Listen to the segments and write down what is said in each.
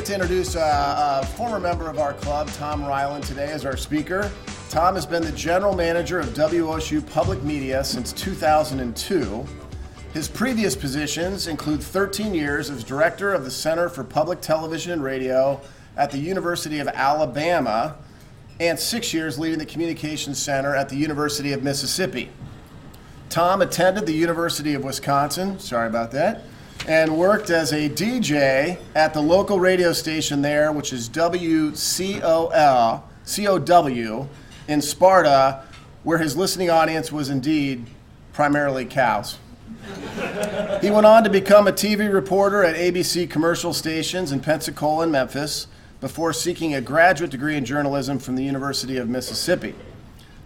get to introduce a former member of our club, Tom Rieland, today as our speaker. Tom has been the general manager of WOSU Public Media since 2002. His previous positions include 13 years as director of the Center for Public Television and Radio at the University of Alabama and 6 years leading the Communications Center at the University of Mississippi. Tom attended the University of Wisconsin, sorry about that, and worked as a DJ at the local radio station there, which is WCOW in Sparta, where his listening audience was indeed primarily cows. He went on to become a TV reporter at ABC commercial stations in Pensacola and Memphis before seeking a graduate degree in journalism from the University of Mississippi.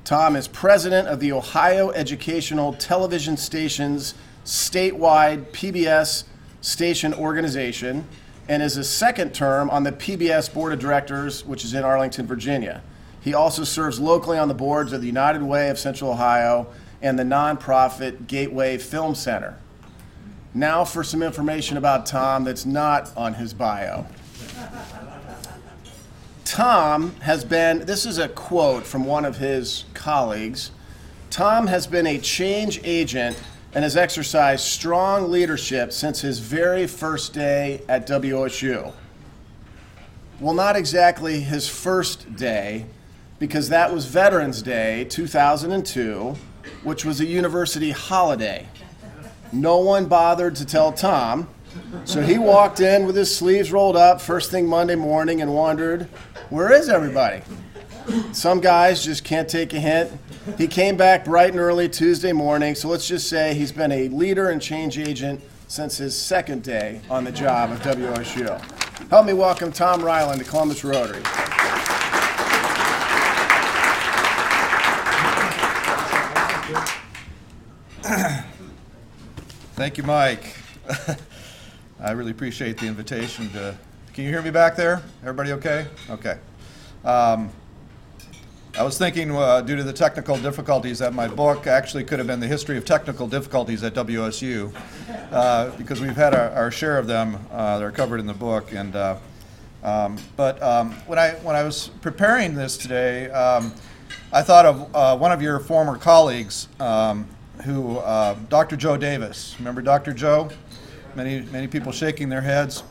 Tom is president of the Ohio Educational Television Stations statewide PBS station organization and is his second term on the PBS Board of Directors, which is in Arlington, Virginia. He also serves locally on the boards of the United Way of Central Ohio and the nonprofit Gateway Film Center. Now for some information about Tom that's not on his bio. Tom has been, this is a quote from one of his colleagues, Tom has been a change agent and has exercised strong leadership since his very first day at WOSU. Well, not exactly his first day, because that was Veterans Day 2002, which was a university holiday. No one bothered to tell Tom, so he walked in with his sleeves rolled up first thing Monday morning and wondered, where is everybody? Some guys just can't take a hint. He came back bright and early Tuesday morning, so let's just say he's been a leader and change agent since his second day on the job of WOSU. Help me welcome Tom Rieland to Columbus Rotary. Thank you, Mike. I really appreciate the invitation to. Can you hear me back there? Everybody okay? Okay. I was thinking, due to the technical difficulties, that my book actually could have been the history of technical difficulties at WSU, because we've had our share of them. They're covered in the book. And but when I was preparing this today, I thought of one of your former colleagues, Dr. Joe Davis. Remember Dr. Joe? Many people shaking their heads.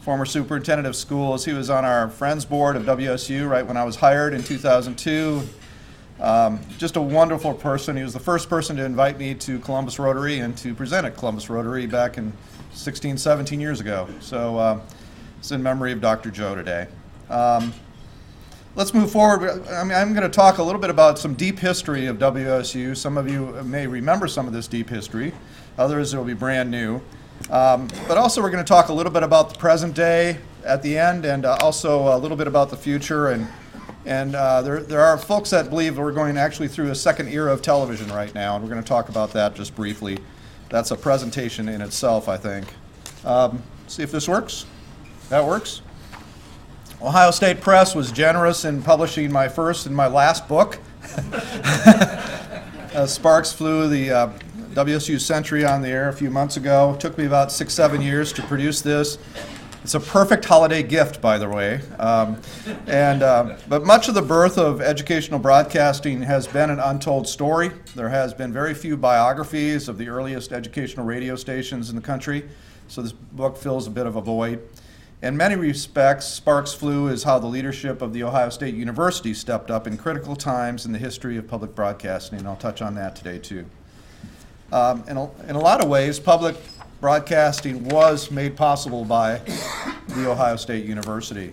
Former superintendent of schools. He was on our Friends Board of WSU right when I was hired in 2002. Just a wonderful person. He was the first person to invite me to Columbus Rotary and to present at Columbus Rotary back in 16, 17 years ago. So it's in memory of Dr. Joe today. Let's move forward. I'm going to talk a little bit about some deep history of WSU. Some of you may remember some of this deep history. Others will be brand new. But also we're going to talk a little bit about the present day at the end, and also a little bit about the future. And there are folks that believe we're going actually through a second era of television right now, and we're going to talk about that just briefly. That's a presentation in itself, I think. See if this works. That works. Ohio State Press was generous in publishing my first and my last book. Sparks Flew, the WSU Century on the air a few months ago. It took me about 6-7 years to produce this. It's a perfect holiday gift, by the way. But much of the birth of educational broadcasting has been an untold story. There has been very few biographies of the earliest educational radio stations in the country, so this book fills a bit of a void. In many respects, Sparks Flew is how the leadership of the Ohio State University stepped up in critical times in the history of public broadcasting, and I'll touch on that today too. In a lot of ways, public broadcasting was made possible by the Ohio State University.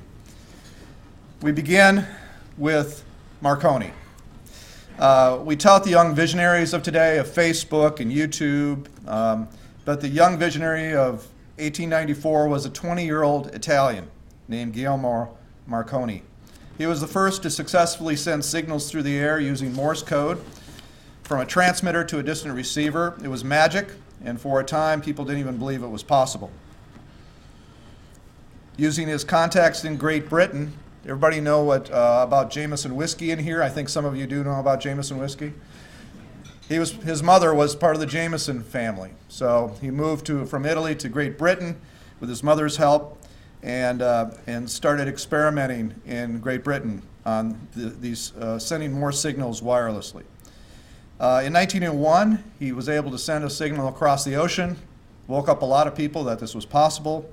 We begin with Marconi. We tout the young visionaries of today of Facebook and YouTube, but the young visionary of 1894 was a 20-year-old Italian named Guglielmo Marconi. He was the first to successfully send signals through the air using Morse code from a transmitter to a distant receiver. It was magic, and for a time, people didn't even believe it was possible. Using his contacts in Great Britain, everybody know about Jameson whiskey in here? I think some of you do know about Jameson whiskey. His mother was part of the Jameson family, so he moved from Italy to Great Britain with his mother's help, and started experimenting in Great Britain on these sending more signals wirelessly. In 1901, he was able to send a signal across the ocean, woke up a lot of people that this was possible,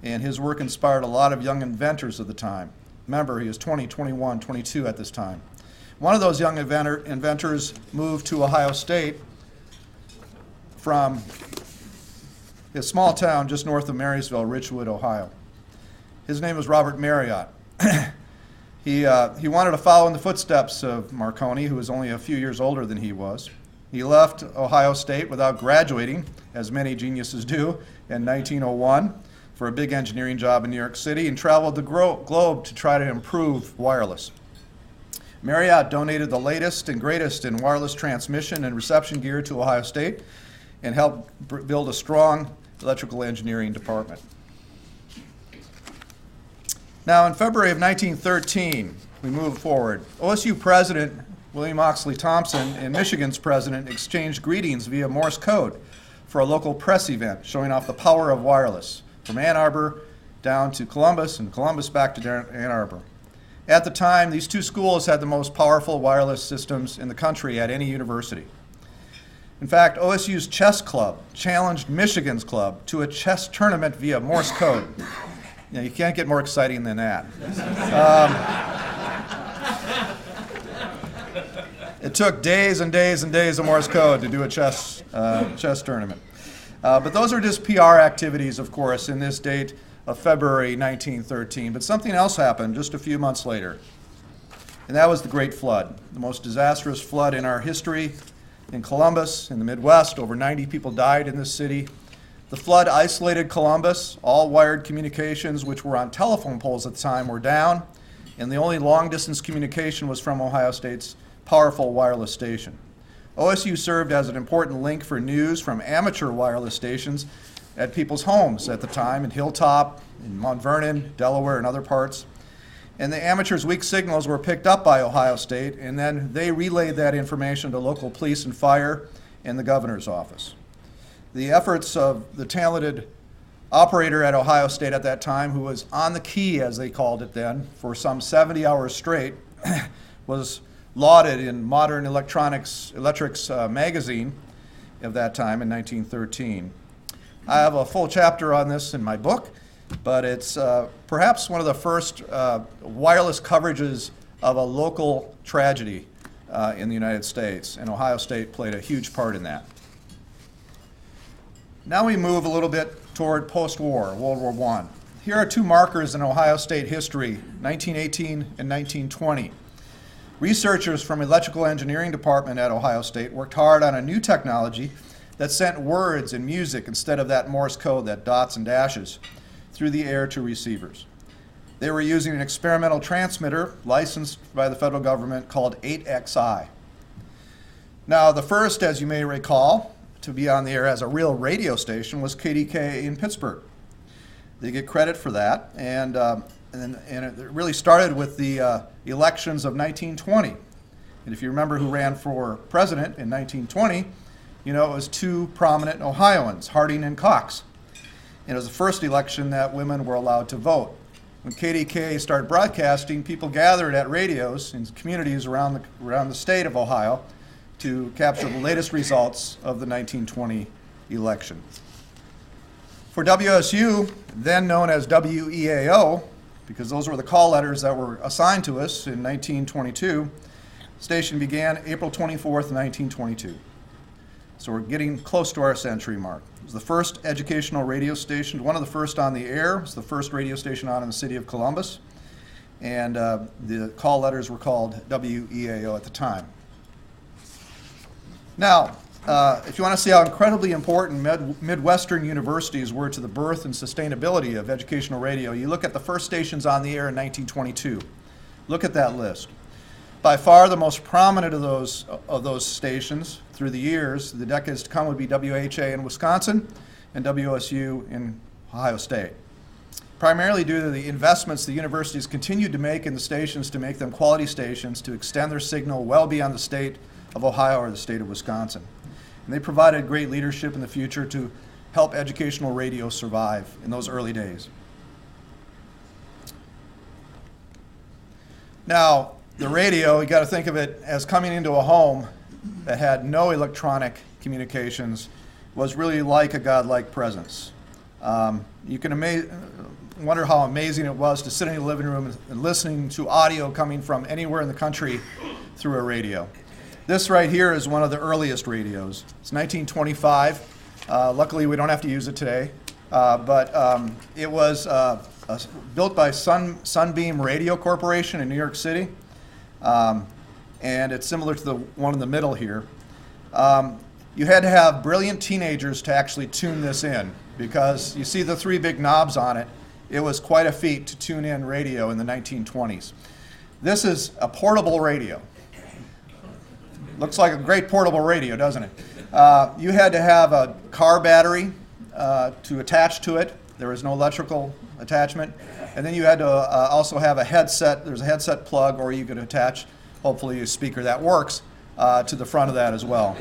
and his work inspired a lot of young inventors of the time. Remember, he was 20, 21, 22 at this time. One of those young inventors moved to Ohio State from a small town just north of Marysville, Richwood, Ohio. His name was Robert Marriott. He wanted to follow in the footsteps of Marconi, who was only a few years older than he was. He left Ohio State without graduating, as many geniuses do, in 1901 for a big engineering job in New York City, and traveled the globe to try to improve wireless. Marriott donated the latest and greatest in wireless transmission and reception gear to Ohio State and helped build a strong electrical engineering department. Now, in February of 1913, we move forward. OSU President William Oxley Thompson and Michigan's president exchanged greetings via Morse code for a local press event showing off the power of wireless from Ann Arbor down to Columbus and Columbus back to Ann Arbor. At the time, these two schools had the most powerful wireless systems in the country at any university. In fact, OSU's chess club challenged Michigan's club to a chess tournament via Morse code. You can't get more exciting than that. It took days and days and days of Morse code to do a chess tournament. But those are just PR activities, of course, in this date of February 1913. But something else happened just a few months later, and that was the Great Flood, the most disastrous flood in our history in Columbus, in the Midwest. Over 90 people died in this city. The flood isolated Columbus. All wired communications, which were on telephone poles at the time, were down, and the only long-distance communication was from Ohio State's powerful wireless station. OSU served as an important link for news from amateur wireless stations at people's homes at the time in Hilltop, in Mount Vernon, Delaware, and other parts. And the amateurs' weak signals were picked up by Ohio State, and then they relayed that information to local police and fire and the governor's office. The efforts of the talented operator at Ohio State at that time, who was on the key, as they called it then, for some 70 hours straight, was lauded in Modern Electrics magazine of that time in 1913. I have a full chapter on this in my book, but it's perhaps one of the first wireless coverages of a local tragedy in the United States, and Ohio State played a huge part in that. Now we move a little bit toward post-war, World War I. Here are two markers in Ohio State history, 1918 and 1920. Researchers from Electrical Engineering Department at Ohio State worked hard on a new technology that sent words and music instead of that Morse code, that dots and dashes, through the air to receivers. They were using an experimental transmitter licensed by the federal government called 8XI. Now, the first, as you may recall, to be on the air as a real radio station was KDK in Pittsburgh. They get credit for that, and it really started with the elections of 1920. And if you remember who ran for president in 1920, you know it was two prominent Ohioans, Harding and Cox. And it was the first election that women were allowed to vote. When KDK started broadcasting, people gathered at radios in communities around the state of Ohio to capture the latest results of the 1920 election. For WSU, then known as WEAO, because those were the call letters that were assigned to us in 1922, the station began April 24th, 1922. So we're getting close to our century mark. It was the first educational radio station, one of the first on the air. It was the first radio station on in the city of Columbus. And the call letters were called WEAO at the time. Now, if you want to see how incredibly important Midwestern universities were to the birth and sustainability of educational radio, you look at the first stations on the air in 1922. Look at that list. By far the most prominent of those stations through the years, the decades to come, would be WHA in Wisconsin and WSU in Ohio State. Primarily due to the investments the universities continued to make in the stations to make them quality stations, to extend their signal well beyond the state of Ohio or the state of Wisconsin. And they provided great leadership in the future to help educational radio survive in those early days. Now, the radio, you got to think of it as coming into a home that had no electronic communications, was really like a godlike presence. You can wonder how amazing it was to sit in the living room and listening to audio coming from anywhere in the country through a radio. This right here is one of the earliest radios. It's 1925. Luckily, we don't have to use it today. But it was built by Sunbeam Radio Corporation in New York City. And it's similar to the one in the middle here. You had to have brilliant teenagers to actually tune this in, because you see the three big knobs on it. It was quite a feat to tune in radio in the 1920s. This is a portable radio. Looks like a great portable radio, doesn't it? You had to have a car battery to attach to it. There was no electrical attachment. And then you had to also have a headset. There's a headset plug, or you could attach, hopefully, a speaker that works to the front of that as well.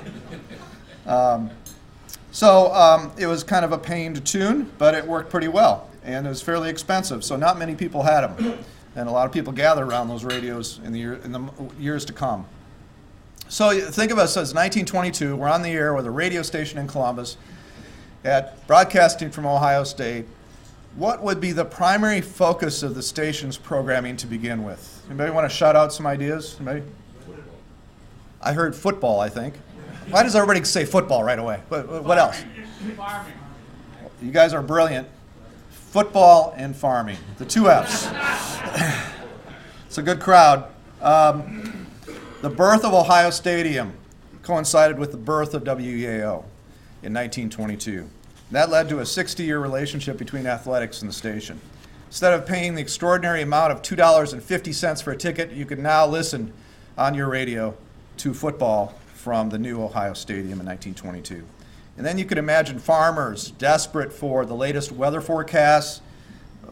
So it was kind of a pain to tune, but it worked pretty well. And it was fairly expensive, so not many people had them. And a lot of people gathered around those radios in the years to come. So think of us as 1922. We're on the air with a radio station in Columbus, broadcasting from Ohio State. What would be the primary focus of the station's programming to begin with? Anybody want to shout out some ideas? Anybody? I heard football, I think. Why does everybody say football right away? What else? Farming. You guys are brilliant. Football and farming, the two F's. It's a good crowd. The birth of Ohio Stadium coincided with the birth of WEAO in 1922. That led to a 60-year relationship between athletics and the station. Instead of paying the extraordinary amount of $2.50 for a ticket, you can now listen on your radio to football from the new Ohio Stadium in 1922. And then you could imagine farmers desperate for the latest weather forecasts,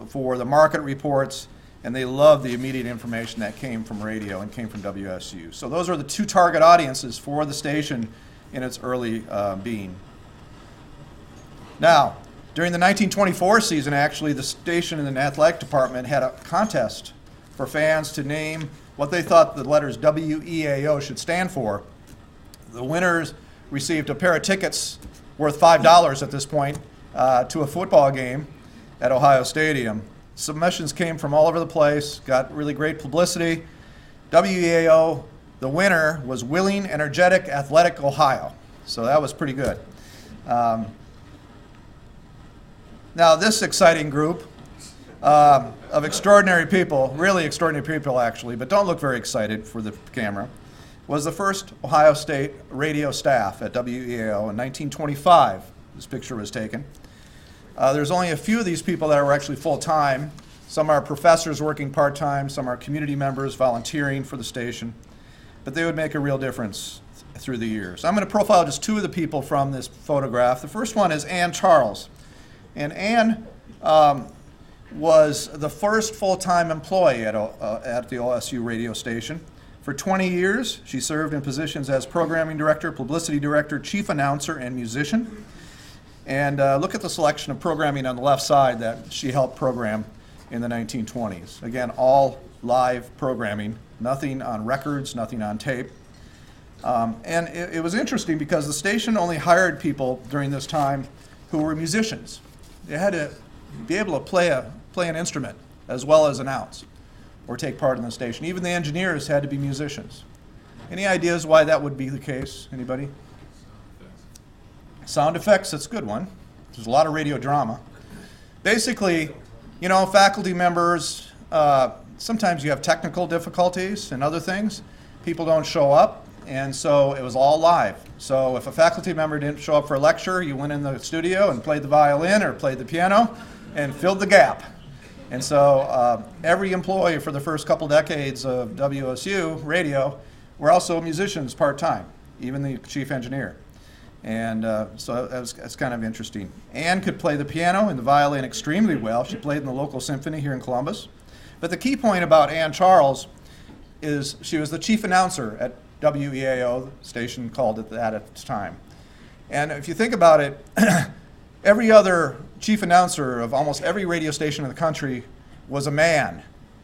for the market reports, and they loved the immediate information that came from radio and came from WSU. So those are the two target audiences for the station in its early being. Now, during the 1924 season, actually, the station and the athletic department had a contest for fans to name what they thought the letters WEAO should stand for. The winners received a pair of tickets worth $5 at this point to a football game at Ohio Stadium. Submissions came from all over the place, got really great publicity. WEAO, the winner, was Willing, Energetic, Athletic, Ohio. So that was pretty good. Now this exciting group of extraordinary people, really extraordinary people actually, but don't look very excited for the camera, was the first Ohio State radio staff at WEAO in 1925. This picture was taken. There's only a few of these people that are actually full-time. Some are professors working part-time, some are community members volunteering for the station, but they would make a real difference through the years. I'm going to profile just two of the people from this photograph. The first one is Ann Charles. And Ann was the first full-time employee at the OSU radio station. For 20 years, she served in positions as programming director, publicity director, chief announcer, and musician. And look at the selection of programming on the left side that she helped program in the 1920s. Again, all live programming, nothing on records, nothing on tape. And it was interesting because the station only hired people during this time who were musicians. They had to be able to play an instrument as well as announce or take part in the station. Even the engineers had to be musicians. Any ideas why that would be the case? Anybody? Sound effects, that's a good one. There's a lot of radio drama. Basically, you know, faculty members, sometimes you have technical difficulties and other things. People don't show up, and so it was all live. So if a faculty member didn't show up for a lecture, you went in the studio and played the violin or played the piano and filled the gap. And so every employee for the first couple decades of WSU radio were also musicians part-time, even the chief engineer. And so that's kind of interesting. Ann could play the piano and the violin extremely well. She played in the local symphony here in Columbus. But the key point about Ann Charles is she was the chief announcer at WEAO, the station called it that at the time. And if you think about it, every other chief announcer of almost every radio station in the country was a man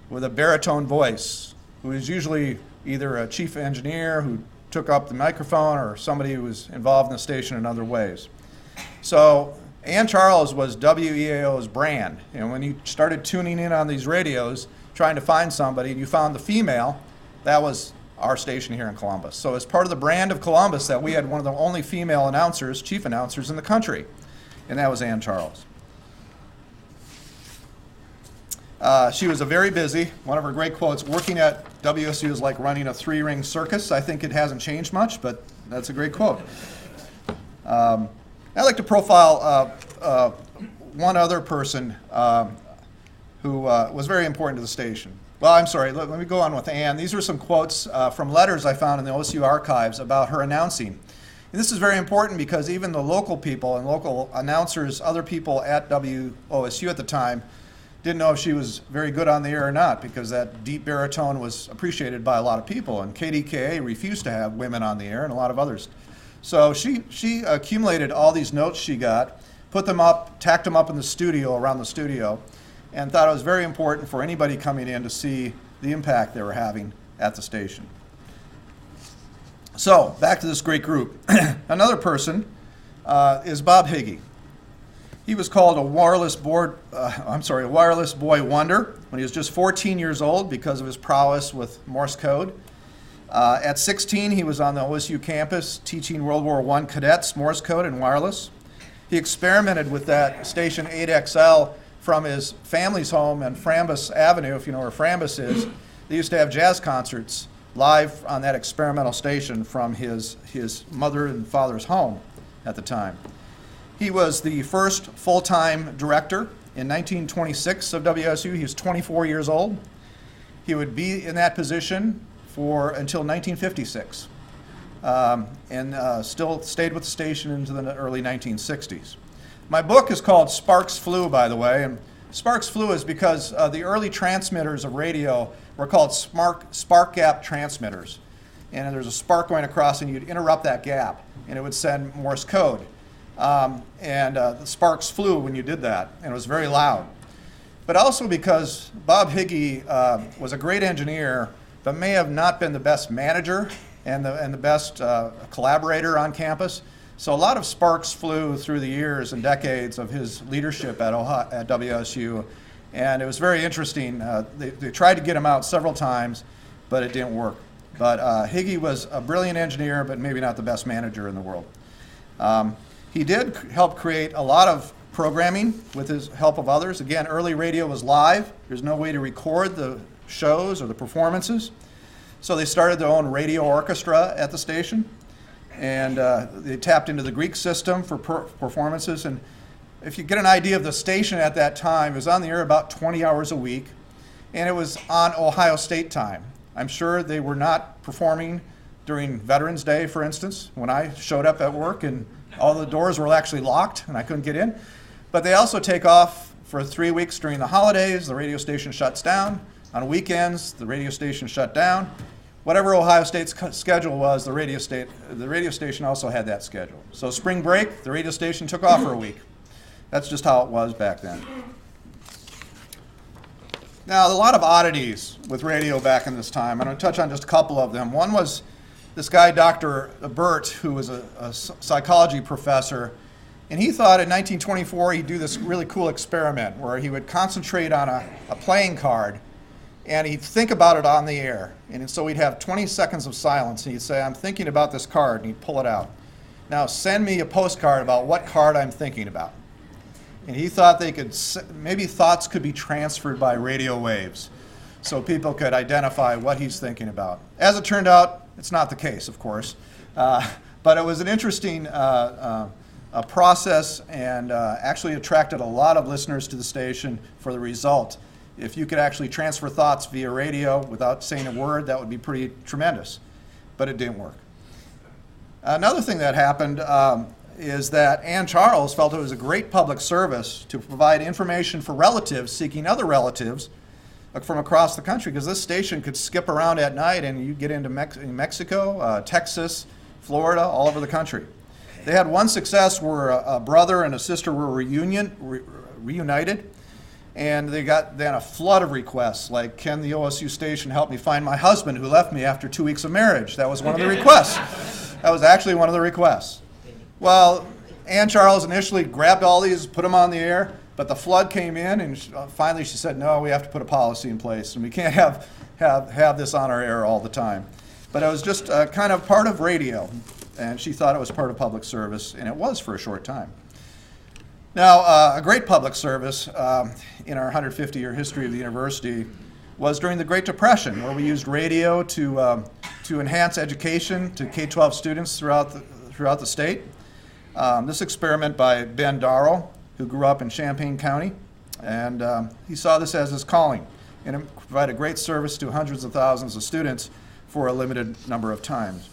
with a baritone voice who was usually either a chief engineer who took up the microphone or somebody who was involved in the station in other ways. So Ann Charles was WEAO's brand. And when you started tuning in on these radios, trying to find somebody, and you found the female, that was our station here in Columbus. So as part of the brand of Columbus, that we had one of the only female announcers, chief announcers in the country, and that was Ann Charles. She was a very busy, one of her great quotes, working at WSU is like running a three-ring circus. I think it hasn't changed much, but that's a great quote. I'd like to profile one other person who was very important to the station. Well, I'm sorry, let me go on with Ann. These are some quotes from letters I found in the OSU archives about her announcing. And this is very important because even the local people and local announcers, other people at WOSU at the time, didn't know if she was very good on the air or not, because that deep baritone was appreciated by a lot of people, and KDKA refused to have women on the air, and a lot of others. So she accumulated all these notes she got, put them up, tacked them up in the studio, around the studio, and thought it was very important for anybody coming in to see the impact they were having at the station. So back to this great group. Another person is Bob Piggy. He was called a wireless boy wonder when he was just 14 years old because of his prowess with Morse code. At 16, he was on the OSU campus teaching World War I cadets Morse code and wireless. He experimented with that station 8XL from his family's home on Frambus Avenue, if you know where Frambus is. They used to have jazz concerts live on that experimental station from his mother and father's home at the time. He was the first full-time director in 1926 of WSU. He was 24 years old. He would be in that position until 1956, and still stayed with the station into the early 1960s. My book is called Sparks Flew, by the way, and Sparks Flew is because the early transmitters of radio were called spark gap transmitters. And there's a spark going across, and you'd interrupt that gap, and it would send Morse code. The sparks flew when you did that, and it was very loud. But also because Bob Piggy was a great engineer, but may have not been the best manager and the best collaborator on campus. So a lot of sparks flew through the years and decades of his leadership at WSU, and it was very interesting. They tried to get him out several times, but it didn't work. But Piggy was a brilliant engineer, but maybe not the best manager in the world. He did help create a lot of programming with his help of others. Again, early radio was live. There's no way to record the shows or the performances. So they started their own radio orchestra at the station, and they tapped into the Greek system for performances. And if you get an idea of the station at that time, it was on the air about 20 hours a week, and it was on Ohio State time. I'm sure they were not performing during Veterans Day, for instance, when I showed up at work and all the doors were actually locked and I couldn't get in. But they also take off for 3 weeks during the holidays. The radio station shuts down. On weekends, the radio station shut down. Whatever Ohio State's schedule was, the radio station also had that schedule. So spring break, the radio station took off for a week. That's just how it was back then. Now, a lot of oddities with radio back in this time. I'm going to touch on just a couple of them. One was this guy, Dr. Burt, who was a psychology professor, and he thought in 1924 he'd do this really cool experiment where he would concentrate on a playing card, and he'd think about it on the air. And so he'd have 20 seconds of silence, and he'd say, I'm thinking about this card, and he'd pull it out. Now send me a postcard about what card I'm thinking about. And he thought maybe thoughts could be transferred by radio waves, so people could identify what he's thinking about. As it turned out, it's not the case, of course, but it was an interesting process, and actually attracted a lot of listeners to the station for the result. If you could actually transfer thoughts via radio without saying a word, that would be pretty tremendous, but it didn't work. Another thing that happened is that Ann Charles felt it was a great public service to provide information for relatives seeking other relatives from across the country, because this station could skip around at night and you get into Mexico, Texas, Florida, all over the country. They had one success where a brother and a sister were reunited, And they got then a flood of requests, like, can the OSU station help me find my husband who left me after 2 weeks of marriage? That was one of the requests. That was actually one of the requests. Well, Ann Charles initially grabbed all these, put them on the air, but the flood came in, and finally she said, no, we have to put a policy in place, and we can't have this on our air all the time. But it was just kind of part of radio, and she thought it was part of public service, and it was for a short time. Now, a great public service in our 150-year history of the university was during the Great Depression, where we used radio to enhance education to K-12 students throughout the state. This experiment by Ben Darrow, who grew up in Champaign County, and he saw this as his calling, and it provided great service to hundreds of thousands of students for a limited number of times.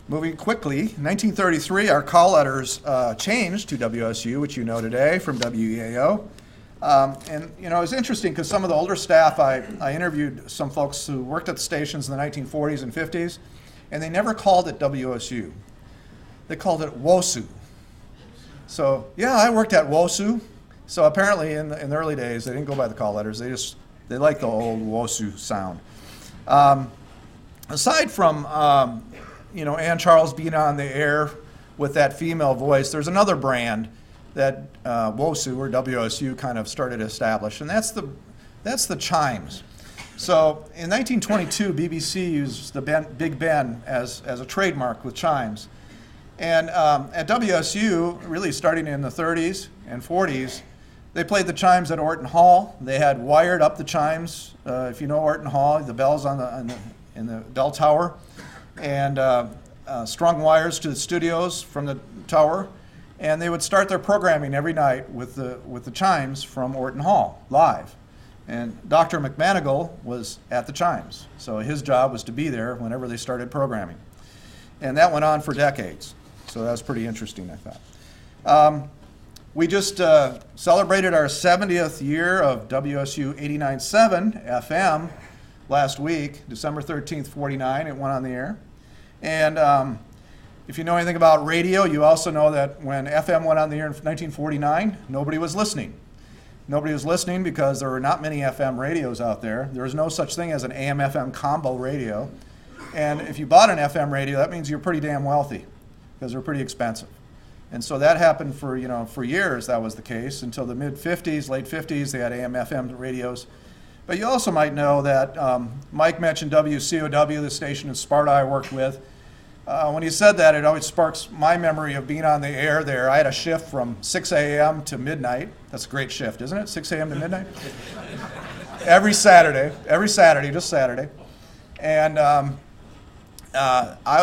Moving quickly, in 1933, our call letters changed to WSU, which you know today, from WEAO. And you know, it was interesting because some of the older staff, I interviewed some folks who worked at the stations in the 1940s and 50s, and they never called it WSU. They called it WOSU. So yeah, I worked at WOSU. So apparently in the early days, they didn't go by the call letters. They liked the old WOSU sound. Aside from Ann Charles being on the air with that female voice, there's another brand that WOSU or WSU kind of started to establish, and that's the chimes. So in 1922, BBC used the Big Ben as a trademark with chimes. And at WSU, really starting in the 30s and 40s, they played the chimes at Orton Hall. They had wired up the chimes. If you know Orton Hall, the bells in the bell tower, and strung wires to the studios from the tower. And they would start their programming every night with the chimes from Orton Hall, live. And Dr. McManigal was at the chimes, so his job was to be there whenever they started programming. And that went on for decades, so that was pretty interesting, I thought. We just celebrated our 70th year of WSU 89.7 FM last week, December 13th, 49, it went on the air. And if you know anything about radio, you also know that when FM went on the air in 1949, nobody was listening. Nobody was listening because there were not many FM radios out there. There was no such thing as an AM-FM combo radio. And if you bought an FM radio, that means you're pretty damn wealthy because they're pretty expensive. And so that happened for years. That was the case until the mid-50s, late 50s. They had AM/FM radios. But you also might know that Mike mentioned WCOW, the station in Sparta I worked with. When he said that, it always sparks my memory of being on the air there. I had a shift from 6 a.m. to midnight. That's a great shift, isn't it? 6 a.m. to midnight? every Saturday, just Saturday. And I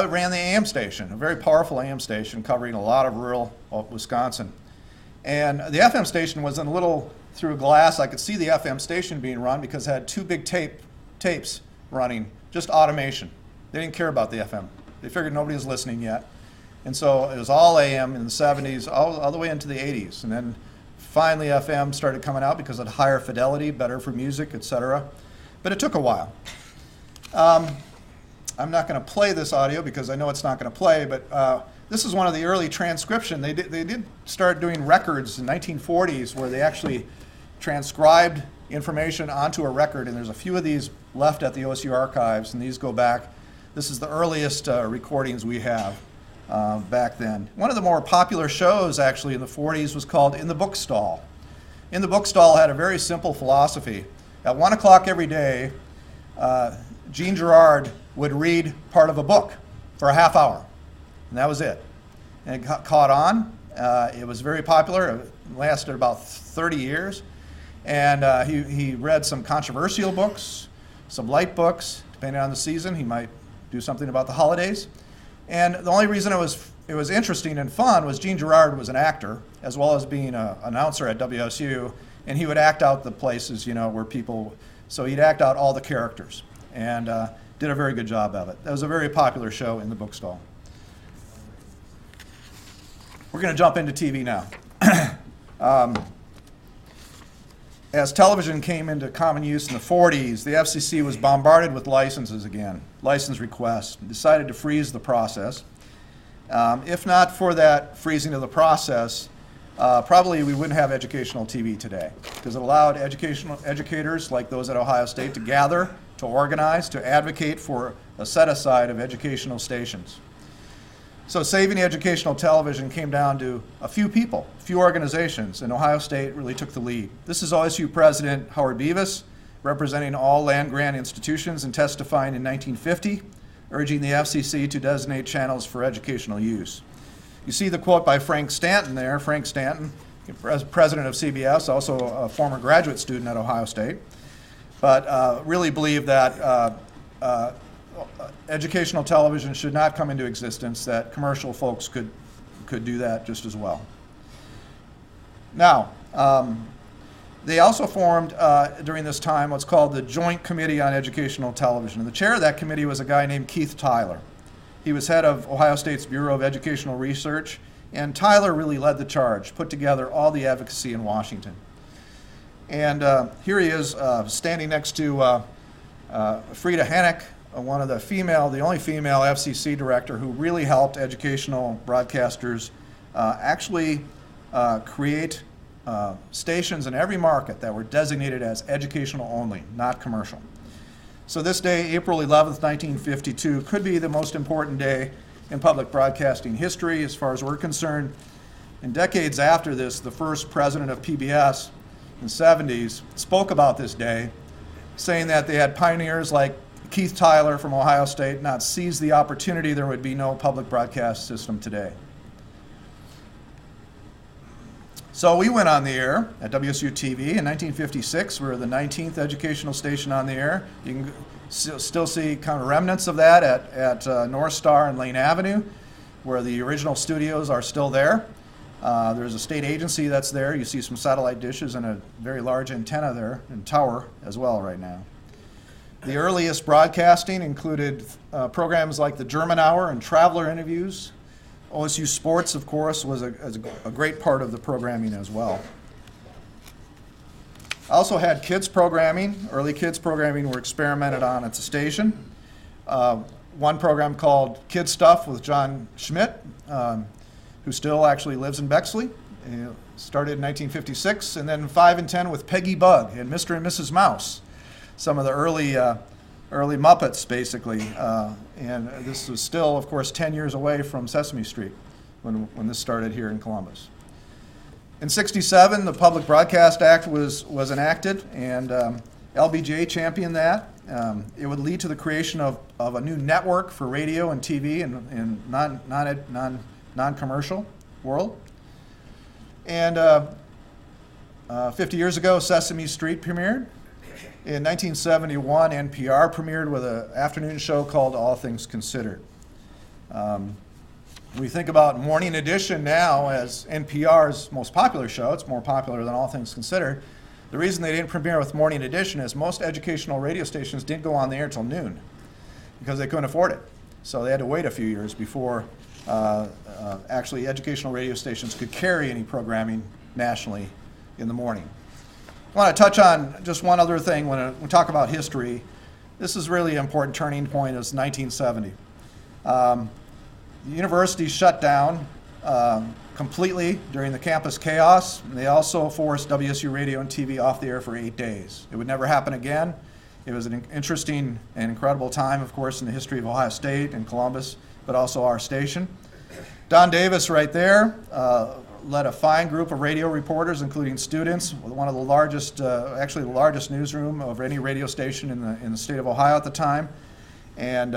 ran the AM station, a very powerful AM station covering a lot of rural Wisconsin. And the FM station was in a little, through glass, I could see the FM station being run because it had two big tapes running, just automation. They didn't care about the FM. They figured nobody was listening yet. And so it was all AM in the 70s, all the way into the 80s. And then finally FM started coming out because of higher fidelity, better for music, etc. But it took a while. I'm not going to play this audio because I know it's not going to play, but this is one of the early transcription. They did start doing records in 1940s where they actually transcribed information onto a record, and there's a few of these left at the OSU archives, and these go back. This is the earliest recordings we have back then. One of the more popular shows actually in the 40s was called In the Book Stall. In the Book Stall had a very simple philosophy. At 1 o'clock every day, Gene Gerard would read part of a book for a half hour, and that was it. And it caught on. It was very popular. It lasted about 30 years. And he read some controversial books, some light books. Depending on the season, he might do something about the holidays. And the only reason it was interesting and fun was Gene Gerard was an actor, as well as being an announcer at WSU, and he would act out the places, where people, so he'd act out all the characters, and did a very good job of it. That was a very popular show in the book stall. We're going to jump into TV now. As television came into common use in the 40s, the FCC was bombarded with licenses again, license requests, and decided to freeze the process. If not for that freezing of the process, probably we wouldn't have educational TV today, because it allowed educators like those at Ohio State to gather, to organize, to advocate for a set-aside of educational stations. So saving educational television came down to a few people, a few organizations, and Ohio State really took the lead. This is OSU President Howard Beavis, representing all land-grant institutions and testifying in 1950, urging the FCC to designate channels for educational use. You see the quote by Frank Stanton there. Frank Stanton, president of CBS, also a former graduate student at Ohio State, but really believed that educational television should not come into existence, that commercial folks could do that just as well. Now, they also formed during this time what's called the Joint Committee on Educational Television. And the chair of that committee was a guy named Keith Tyler. He was head of Ohio State's Bureau of Educational Research, and Tyler really led the charge, put together all the advocacy in Washington. And here he is standing next to Frida Hennick, one of the only female FCC director who really helped educational broadcasters actually create stations in every market that were designated as educational only, not commercial. So this day, April 11th, 1952, could be the most important day in public broadcasting history as far as we're concerned. And decades after this, the first president of PBS in the 70s spoke about this day, saying that they had pioneers like Keith Tyler from Ohio State not seized the opportunity, there would be no public broadcast system today. So we went on the air at WSU TV in 1956. We were the 19th educational station on the air. You can still see kind of remnants of that at North Star and Lane Avenue, where the original studios are still there. There's a state agency that's there. You see some satellite dishes and a very large antenna there and tower as well right now. The earliest broadcasting included programs like the German Hour and Traveler interviews. OSU Sports, of course, was a great part of the programming as well. I also had kids programming. Early kids programming were experimented on at the station. One program called Kid Stuff with John Schmidt, who still actually lives in Bexley. Started in 1956, and then 5 and 10 with Peggy Bug and Mr. and Mrs. Mouse. Some of the early Muppets, basically. And this was still, of course, 10 years away from Sesame Street when this started here in Columbus. In '67, the Public Broadcast Act was enacted, and LBJ championed that. It would lead to the creation of a new network for radio and TV in non-commercial world. And 50 years ago, Sesame Street premiered. In 1971, NPR premiered with an afternoon show called All Things Considered. We think about Morning Edition now as NPR's most popular show. It's more popular than All Things Considered. The reason they didn't premiere with Morning Edition is most educational radio stations didn't go on the air till noon because they couldn't afford it. So they had to wait a few years before actually educational radio stations could carry any programming nationally in the morning. I want to touch on just one other thing when we talk about history. This is really an important turning point. It's 1970. The university shut down completely during the campus chaos. And they also forced WSU Radio and TV off the air for 8 days. It would never happen again. It was an interesting and incredible time, of course, in the history of Ohio State and Columbus, but also our station. Don Davis right there led a fine group of radio reporters, including students, with one of the largest, actually the largest newsroom of any radio station in the state of Ohio at the time. And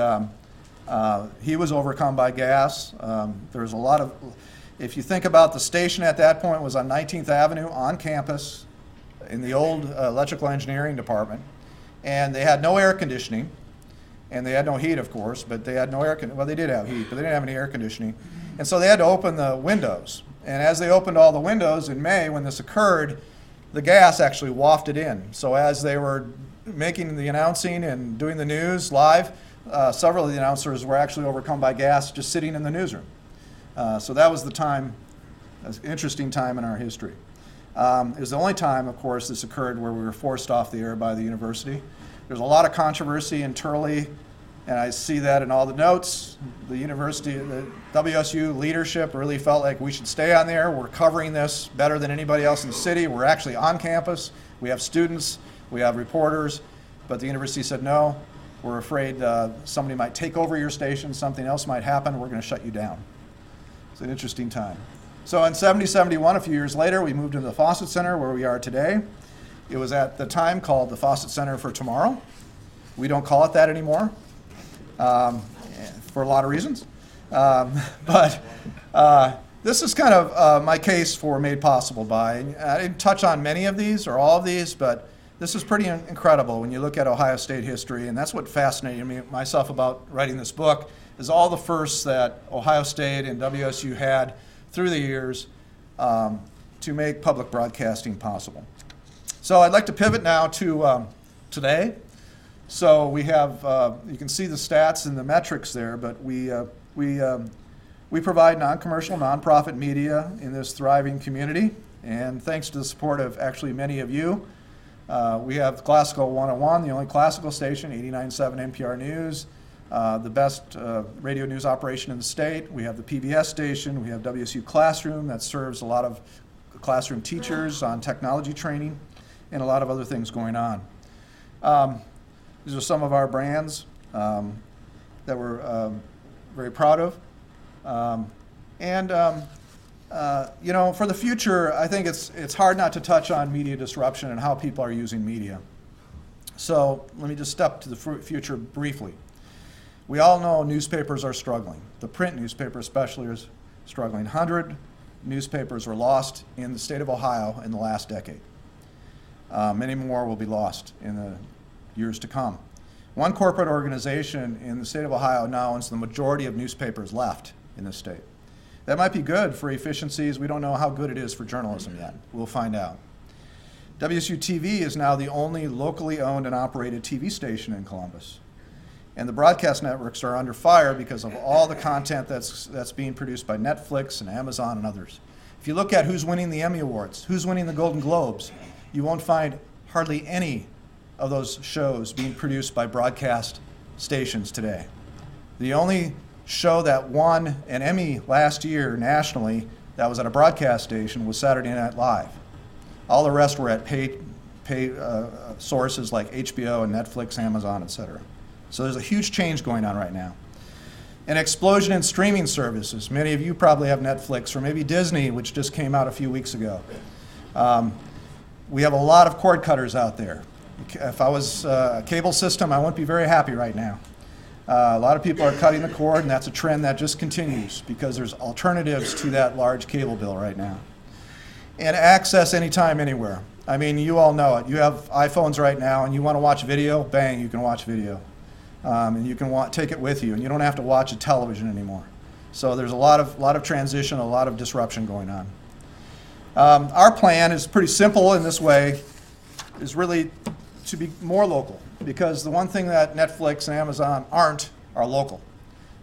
he was overcome by gas. There was a lot of, if you think about the station at that point, was on 19th Avenue on campus in the old electrical engineering department. And they had no air conditioning. And they had no heat, of course, but they had no air conditioning. Well, they did have heat, but they didn't have any air conditioning. And so they had to open the windows. And as they opened all the windows in May, when this occurred, the gas actually wafted in. So as they were making the announcing and doing the news live, several of the announcers were actually overcome by gas just sitting in the newsroom. So that was the time, an interesting time in our history. It was the only time, of course, this occurred where we were forced off the air by the university. There's a lot of controversy internally And I see that in all the notes. The university, the WSU leadership really felt like we should stay on there. We're covering this better than anybody else in the city. We're actually on campus. We have students, we have reporters, but the university said no. We're afraid somebody might take over your station, something else might happen, we're going to shut you down. It's an interesting time. So in 70-71, a few years later, we moved into the Fawcett Center where we are today. It was at the time called the Fawcett Center for Tomorrow. We don't call it that anymore for a lot of reasons. But this is kind of my case for Made Possible By. I didn't touch on many of these or all of these, but this is pretty incredible when you look at Ohio State history, and that's what fascinated me myself about writing this book, is all the firsts that Ohio State and WSU had through the years to make public broadcasting possible. So I'd like to pivot now to today. So we have, you can see the stats and the metrics there, but we provide non-commercial, nonprofit media in this thriving community, and thanks to the support of actually many of you, we have Classical 101, the only classical station, 89.7 NPR News, the best radio news operation in the state. We have the PBS station. We have WSU Classroom that serves a lot of classroom teachers on technology training and a lot of other things going on. These are some of our brands that we're very proud of. You know, for the future, I think it's hard not to touch on media disruption and how people are using media. So let me just step to the future briefly. We all know newspapers are struggling. The print newspaper especially is struggling. 100 newspapers were lost in the state of Ohio in the last decade. Many more will be lost in the years to come. One corporate organization in the state of Ohio now owns the majority of newspapers left in the state. That might be good for efficiencies. We don't know how good it is for journalism yet. We'll find out. WSU TV is now the only locally owned and operated TV station in Columbus. And the broadcast networks are under fire because of all the content that's being produced by Netflix and Amazon and others. If you look at who's winning the Emmy Awards, who's winning the Golden Globes, you won't find hardly any of those shows being produced by broadcast stations today. The only show that won an Emmy last year nationally that was at a broadcast station was Saturday Night Live. All the rest were at paid sources like HBO and Netflix, Amazon, etc. So there's a huge change going on right now. An explosion in streaming services. Many of you probably have Netflix or maybe Disney, which just came out a few weeks ago. We have a lot of cord cutters out there. If I was a cable system, I wouldn't be very happy right now. A lot of people are cutting the cord, and that's a trend that just continues because there's alternatives to that large cable bill right now. And access anytime, anywhere. I mean, you all know it. You have iPhones right now, and you want to watch video, bang, you can watch video. And you can take it with you, and you don't have to watch a television anymore. So there's a lot of transition, a lot of disruption going on. Our plan is pretty simple in this way, is really to be more local, because the one thing that Netflix and Amazon aren't are local.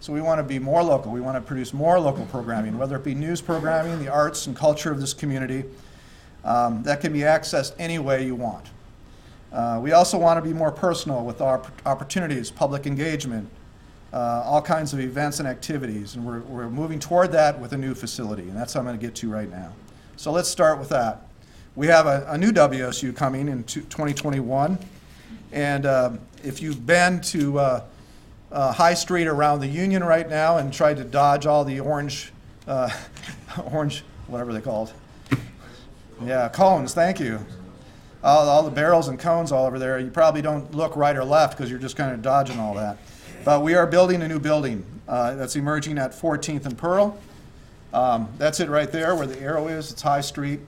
So we want to be more local. We want to produce more local programming, whether it be news programming, the arts and culture of this community, that can be accessed any way you want. We also want to be more personal with our opportunities, public engagement, all kinds of events and activities, and we're moving toward that with a new facility, and that's what I'm going to get to right now. So let's start with that. We have a new WSU coming in 2021, and if you've been to High Street around the Union right now and tried to dodge all the orange, whatever they're called. Yeah, cones, thank you. All the barrels and cones all over there, you probably don't look right or left because you're just kind of dodging all that. But we are building a new building that's emerging at 14th and Pearl. That's it right there where the arrow is. It's High Street.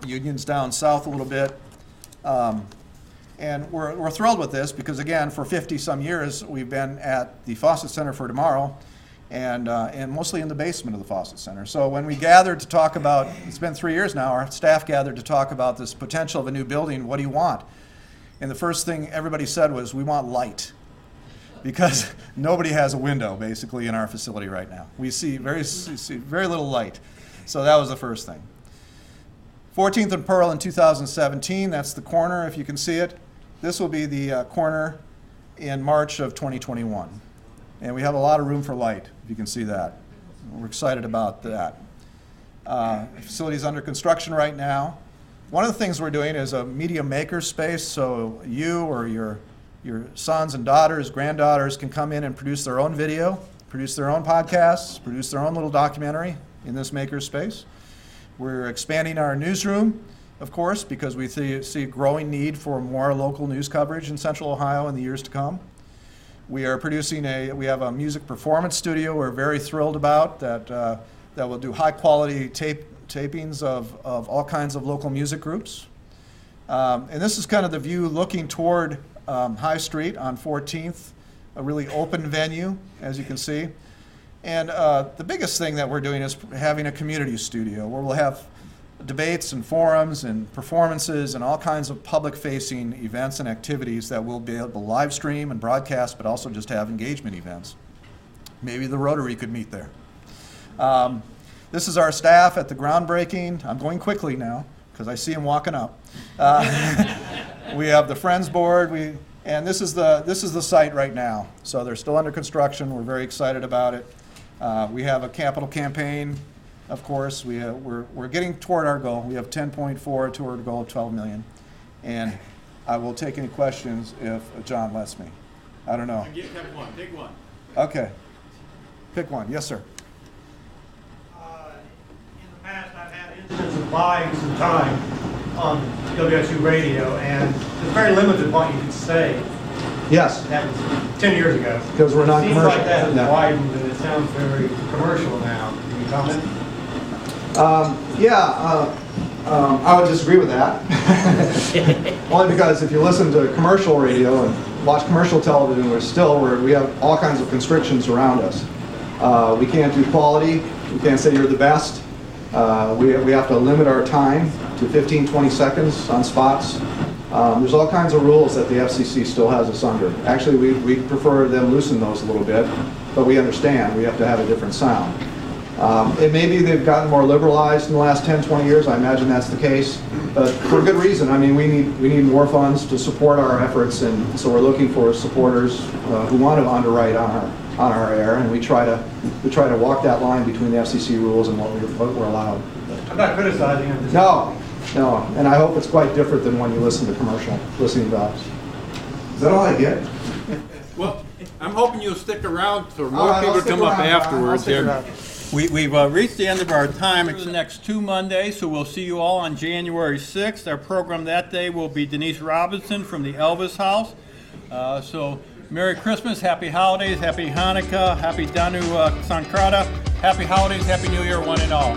Union's down south a little bit. And we're thrilled with this because, again, for 50-some years, we've been at the Fawcett Center for Tomorrow and mostly in the basement of the Fawcett Center. So when we gathered to talk about, it's been 3 years now, our staff gathered to talk about this potential of a new building. What do you want? And the first thing everybody said was, we want light. Because nobody has a window, basically, in our facility right now. We see very little light. So that was the first thing. 14th and Pearl in 2017, that's the corner, if you can see it. This will be the corner in March of 2021. And we have a lot of room for light, if you can see that. We're excited about that. The facility's under construction right now. One of the things we're doing is a media maker space, so you or your sons and daughters, granddaughters can come in and produce their own video, produce their own podcasts, produce their own little documentary in this maker space. We're expanding our newsroom, of course, because we see a growing need for more local news coverage in Central Ohio in the years to come. We are producing we have a music performance studio we're very thrilled about that will do high quality tapings of all kinds of local music groups. And this is kind of the view looking toward High Street on 14th, a really open venue, as you can see. And the biggest thing that we're doing is having a community studio where we'll have debates and forums and performances and all kinds of public-facing events and activities that we'll be able to live stream and broadcast, but also just have engagement events. Maybe the Rotary could meet there. This is our staff at the groundbreaking. I'm going quickly now because I see them walking up. We have the Friends Board, and this is the site right now. So they're still under construction. We're very excited about it. We have a capital campaign. Of course, we're getting toward our goal. We have 10.4 toward a goal of 12 million. And I will take any questions if John lets me. I don't know. Pick one. Pick one. Okay. Pick one. Yes, sir. In the past, I've had instances of buying some time on WSU radio, and it's very limited what you can say. Yes. That was 10 years ago. Because we're not commercial. Seems like that has No. widened, and it sounds very commercial now. Can you comment? I would disagree with that. Only because if you listen to commercial radio and watch commercial television, we have all kinds of constrictions around us. We can't do quality. We can't say you're the best. We have to limit our time to 15, 20 seconds on spots. There's all kinds of rules that the FCC still has us under. Actually, we prefer them loosen those a little bit, but we understand we have to have a different sound. It may be they've gotten more liberalized in the last 10, 20 years. I imagine that's the case, but for good reason. I mean, we need more funds to support our efforts, and so we're looking for supporters who want to underwrite on our air, and we try to walk that line between the FCC rules and what we're allowed. I'm not criticizing it. No, and I hope it's quite different than when you listen to listening to us. Is that all I get? Well, I'm hoping you'll stick around for more I'll people to stick come up around. afterwards. I'll stick here. around. We've reached the end of our time. It's the next 2 Mondays, so we'll see you all on January 6th. Our program that day will be Denise Robinson from the Elvis House. So Merry Christmas, Happy Holidays, Happy Hanukkah, Happy Danu Sankrata, Happy Holidays, Happy New Year, one and all.